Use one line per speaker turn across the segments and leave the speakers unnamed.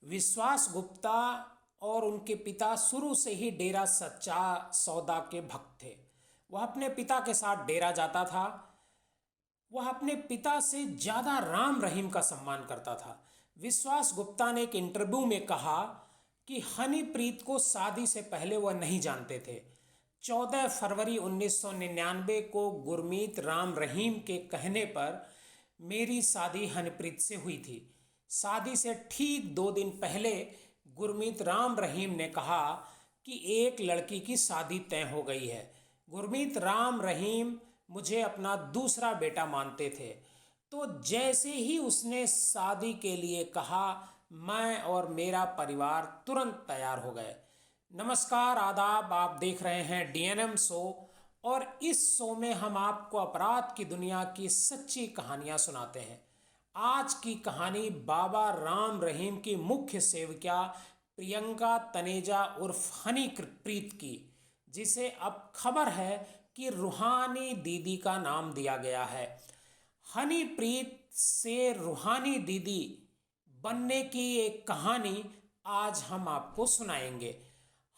विश्वास गुप्ता और उनके पिता शुरू से ही डेरा सच्चा सौदा के भक्त थे। वह अपने पिता के साथ डेरा जाता था। वह अपने पिता से ज़्यादा राम रहीम का सम्मान करता था। विश्वास गुप्ता ने एक इंटरव्यू में कहा कि हनीप्रीत को शादी से पहले वह नहीं जानते थे। 14 फरवरी 1999 को गुरमीत राम रहीम के कहने पर मेरी शादी हनीप्रीत से हुई थी। शादी से ठीक 2 दिन पहले गुरमीत राम रहीम ने कहा कि एक लड़की की शादी तय हो गई है। गुरमीत राम रहीम मुझे अपना दूसरा बेटा मानते थे। तो जैसे ही उसने शादी के लिए कहा, मैं और मेरा परिवार तुरंत तैयार हो गए। नमस्कार, आदाब। आप देख रहे हैं डीएनएम शो, और इस शो में हम आपको अपराध की दुनिया की सच्ची कहानियां सुनाते हैं। आज की कहानी बाबा राम रहीम की मुख्य सेविका प्रियंका तनेजा उर्फ हनीप्रीत की, जिसे अब खबर है कि रूहानी दीदी का नाम दिया गया है। हनीप्रीत से रूहानी दीदी बनने की एक कहानी आज हम आपको सुनाएंगे।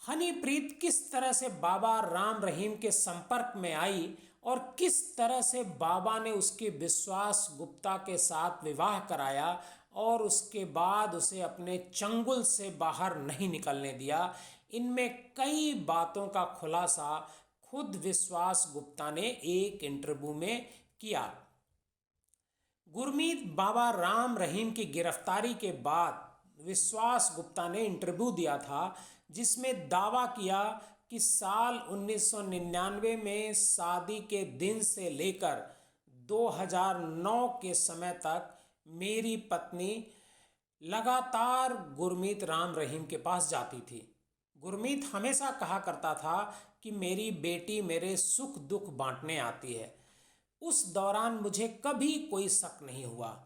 हनीप्रीत किस तरह से बाबा राम रहीम के संपर्क में आई और किस तरह से बाबा ने उसके विश्वास गुप्ता के साथ विवाह कराया और उसके बाद उसे अपने चंगुल से बाहर नहीं निकलने दिया, इनमें कई बातों का खुलासा खुद विश्वास गुप्ता ने एक इंटरव्यू में किया। गुरमीत बाबा राम रहीम की गिरफ्तारी के बाद विश्वास गुप्ता ने इंटरव्यू दिया था, जिसमें दावा किया कि साल 1999 में शादी के दिन से लेकर 2009 के समय तक मेरी पत्नी लगातार गुरमीत राम रहीम के पास जाती थी। गुरमीत हमेशा कहा करता था कि मेरी बेटी मेरे सुख दुख बांटने आती है। उस दौरान मुझे कभी कोई शक नहीं हुआ।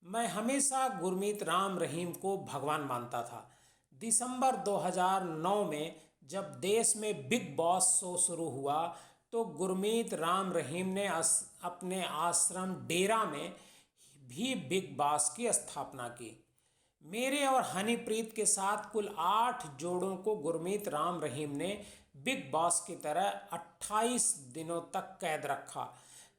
मैं हमेशा गुरमीत राम रहीम को भगवान मानता था। दिसंबर 2009 में जब देश में बिग बॉस शो शुरू हुआ तो गुरमीत राम रहीम ने अपने आश्रम डेरा में भी बिग बॉस की स्थापना की। मेरे और हनीप्रीत के साथ कुल 8 जोड़ों को गुरमीत राम रहीम ने बिग बॉस की तरह 28 दिनों तक कैद रखा।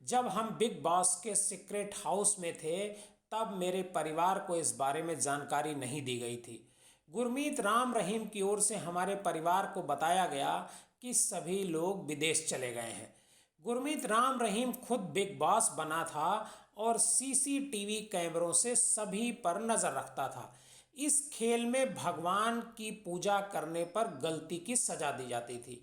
जब हम बिग बॉस के सीक्रेट हाउस में थे तब मेरे परिवार को इस बारे में जानकारी नहीं दी गई थी। गुरमीत राम रहीम की ओर से हमारे परिवार को बताया गया कि सभी लोग विदेश चले गए हैं। गुरमीत राम रहीम खुद बिग बॉस बना था और सीसीटीवी कैमरों से सभी पर नजर रखता था। इस खेल में भगवान की पूजा करने पर गलती की सजा दी जाती थी।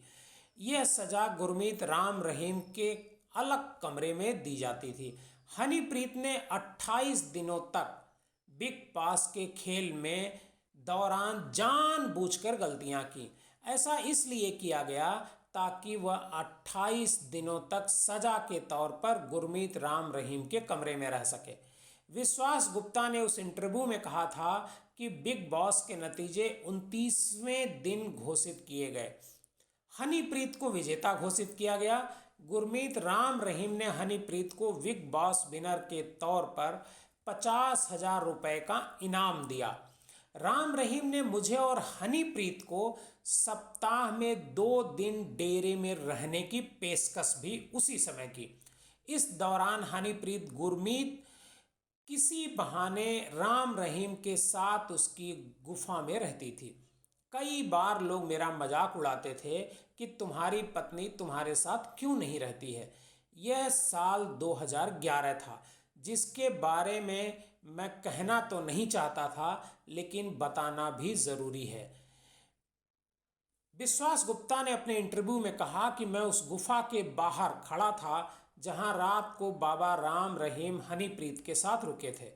यह सजा गुरमीत राम रहीम के अलग कमरे में दी जाती थी। हनीप्रीत ने 28 दिनों तक बिग बॉस के खेल में दौरान जानबूझकर गलतियां की। ऐसा इसलिए किया गया ताकि वह 28 दिनों तक सजा के तौर पर गुरमीत राम रहीम के कमरे में रह सके। विश्वास गुप्ता ने उस इंटरव्यू में कहा था कि बिग बॉस के नतीजे 29वें दिन घोषित किए गए। हनीप्रीत को विजेता घोषित किया गया। गुरमीत राम रहीम ने हनीप्रीत को बिग बॉस विनर के तौर पर 50,000 रुपए का इनाम दिया। राम रहीम ने मुझे और हनीप्रीत को सप्ताह में 2 दिन डेरे में रहने की पेशकश भी उसी समय की। इस दौरान हनीप्रीत गुरमीत किसी बहाने राम रहीम के साथ उसकी गुफा में रहती थी। कई बार लोग मेरा मजाक उड़ाते थे कि तुम्हारी पत्नी तुम्हारे साथ क्यों नहीं रहती है। यह साल 2011 था, जिसके बारे में मैं कहना तो नहीं चाहता था, लेकिन बताना भी ज़रूरी है। विश्वास गुप्ता ने अपने इंटरव्यू में कहा कि मैं उस गुफा के बाहर खड़ा था जहां रात को बाबा राम रहीम हनीप्रीत के साथ रुके थे।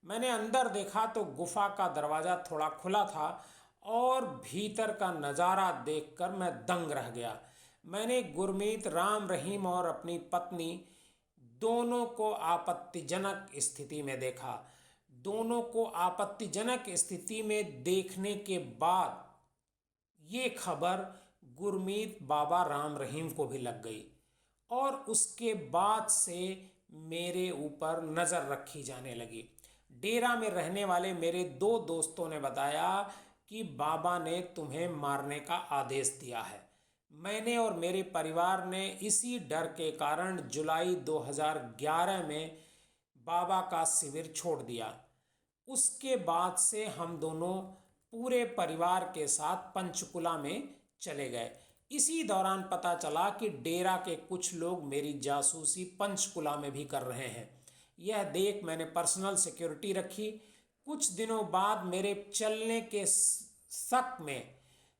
मैंने अंदर देखा तो गुफा का दरवाज़ा थोड़ा खुला था और भीतर का नज़ारा देखकर मैं दंग रह गया। मैंने गुरमीत राम रहीम और अपनी पत्नी दोनों को आपत्तिजनक स्थिति में देखा। दोनों को आपत्तिजनक स्थिति में देखने के बाद ये खबर गुरमीत बाबा राम रहीम को भी लग गई और उसके बाद से मेरे ऊपर नज़र रखी जाने लगी। डेरा में रहने वाले मेरे 2 दोस्तों ने बताया कि बाबा ने तुम्हें मारने का आदेश दिया है। मैंने और मेरे परिवार ने इसी डर के कारण जुलाई 2011 में बाबा का शिविर छोड़ दिया। उसके बाद से हम दोनों पूरे परिवार के साथ पंचकुला में चले गए। इसी दौरान पता चला कि डेरा के कुछ लोग मेरी जासूसी पंचकुला में भी कर रहे हैं। यह देख मैंने पर्सनल सिक्योरिटी रखी। कुछ दिनों बाद मेरे चलने के शक में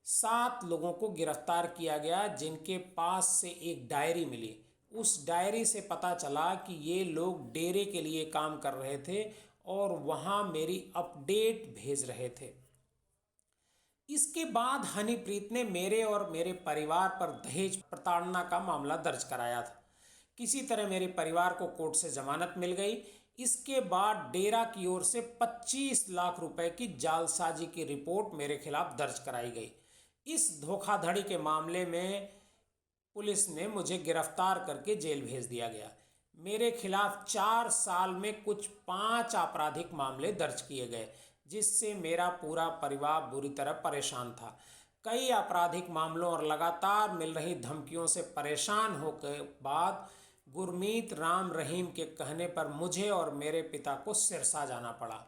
7 लोगों को गिरफ्तार किया गया, जिनके पास से एक डायरी मिली। उस डायरी से पता चला कि ये लोग डेरे के लिए काम कर रहे थे और वहाँ मेरी अपडेट भेज रहे थे। इसके बाद हनीप्रीत ने मेरे और मेरे परिवार पर दहेज प्रताड़ना का मामला दर्ज कराया था। किसी तरह मेरे परिवार को कोर्ट से जमानत मिल गई। इसके बाद डेरा की ओर से 25 लाख रुपए की जालसाजी की रिपोर्ट मेरे खिलाफ दर्ज कराई गई। इस धोखाधड़ी के मामले में पुलिस ने मुझे गिरफ्तार करके जेल भेज दिया गया। मेरे खिलाफ 4 साल में कुछ 5 आपराधिक मामले दर्ज किए गए, जिससे मेरा पूरा परिवार बुरी तरह परेशान था। कई आपराधिक मामलों और लगातार मिल रही धमकियों से परेशान होकर बाद गुरमीत राम रहीम के कहने पर मुझे और मेरे पिता को सिरसा जाना पड़ा।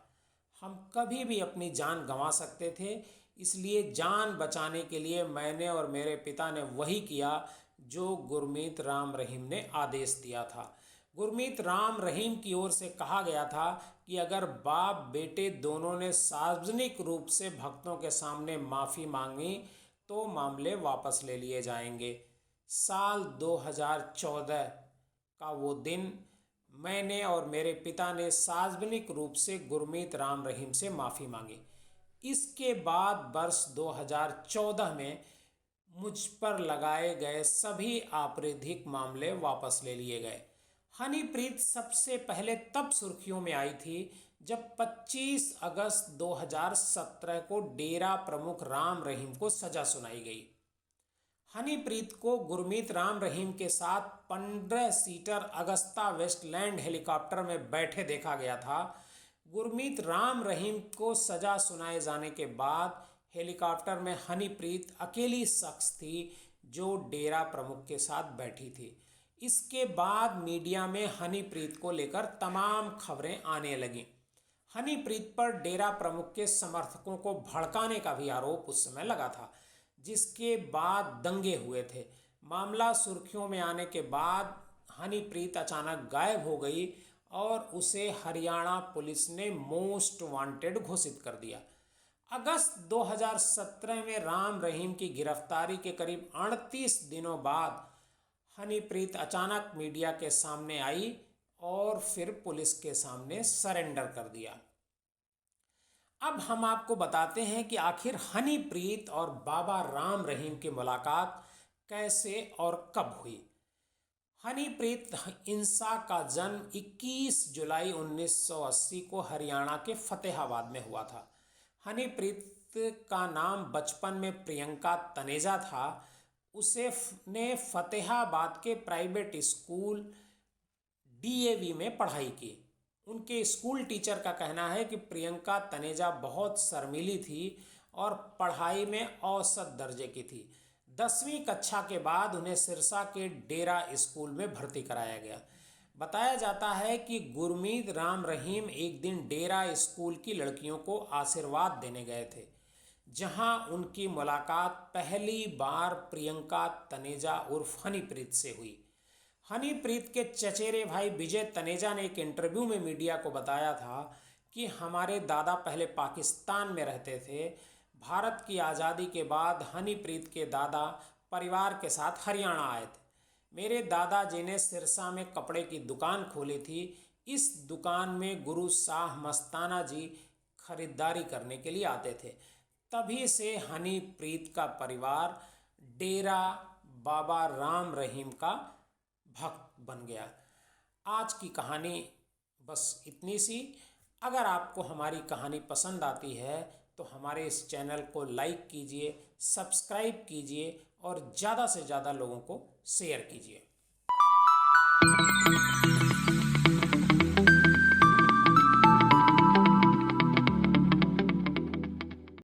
हम कभी भी अपनी जान गंवा सकते थे, इसलिए जान बचाने के लिए मैंने और मेरे पिता ने वही किया जो गुरमीत राम रहीम ने आदेश दिया था। गुरमीत राम रहीम की ओर से कहा गया था कि अगर बाप बेटे दोनों ने सार्वजनिक रूप से भक्तों के सामने माफ़ी मांगी तो मामले वापस ले लिए जाएंगे। साल 2014 का वो दिन मैंने और मेरे पिता ने सार्वजनिक रूप से गुरमीत राम रहीम से माफ़ी मांगी। इसके बाद वर्ष 2014 में मुझ पर लगाए गए सभी आपराधिक मामले वापस ले लिए गए। हनीप्रीत सबसे पहले तब सुर्खियों में आई थी जब 25 अगस्त 2017 को डेरा प्रमुख राम रहीम को सजा सुनाई गई। हनीप्रीत को गुरमीत राम रहीम के साथ 15 सीटर अगस्ता वेस्टलैंड हेलीकॉप्टर में बैठे देखा गया था। गुरमीत राम रहीम को सजा सुनाए जाने के बाद हेलीकॉप्टर में हनीप्रीत अकेली शख्स थी जो डेरा प्रमुख के साथ बैठी थी। इसके बाद मीडिया में हनीप्रीत को लेकर तमाम खबरें आने लगीं। हनीप्रीत पर डेरा प्रमुख के समर्थकों को भड़काने का भी आरोप उस समय लगा था, जिसके बाद दंगे हुए थे। मामला सुर्खियों में आने के बाद हनीप्रीत अचानक गायब हो गई और उसे हरियाणा पुलिस ने मोस्ट वांटेड घोषित कर दिया। अगस्त 2017 में राम रहीम की गिरफ्तारी के करीब 38 दिनों बाद हनीप्रीत अचानक मीडिया के सामने आई और फिर पुलिस के सामने सरेंडर कर दिया। अब हम आपको बताते हैं कि आखिर हनीप्रीत और बाबा राम रहीम की मुलाकात कैसे और कब हुई। हनीप्रीत इंसा का जन्म 21 जुलाई 1980 को हरियाणा के फतेहाबाद में हुआ था। हनीप्रीत का नाम बचपन में प्रियंका तनेजा था। उसे ने फतेहाबाद के प्राइवेट स्कूल DAV में पढ़ाई की। उनके स्कूल टीचर का कहना है कि प्रियंका तनेजा बहुत शर्मीली थी और पढ़ाई में औसत दर्जे की थी। 10वीं कक्षा के बाद उन्हें सिरसा के डेरा स्कूल में भर्ती कराया गया। बताया जाता है कि गुरमीत राम रहीम एक दिन डेरा स्कूल की लड़कियों को आशीर्वाद देने गए थे, जहां उनकी मुलाकात पहली बार प्रियंका तनेजा उर्फ हनीप्रीत से हुई। हनीप्रीत के चचेरे भाई विजय तनेजा ने एक इंटरव्यू में मीडिया को बताया था कि हमारे दादा पहले पाकिस्तान में रहते थे। भारत की आज़ादी के बाद हनीप्रीत के दादा परिवार के साथ हरियाणा आए थे। मेरे दादाजी ने सिरसा में कपड़े की दुकान खोली थी। इस दुकान में गुरु शाह मस्ताना जी खरीदारी करने के लिए आते थे। तभी से हनीप्रीत का परिवार डेरा बाबा राम रहीम का भक्त बन गया। आज की कहानी बस इतनी सी। अगर आपको हमारी कहानी पसंद आती है तो हमारे इस चैनल को लाइक कीजिए, सब्सक्राइब कीजिए और ज़्यादा से ज़्यादा लोगों को शेयर कीजिए।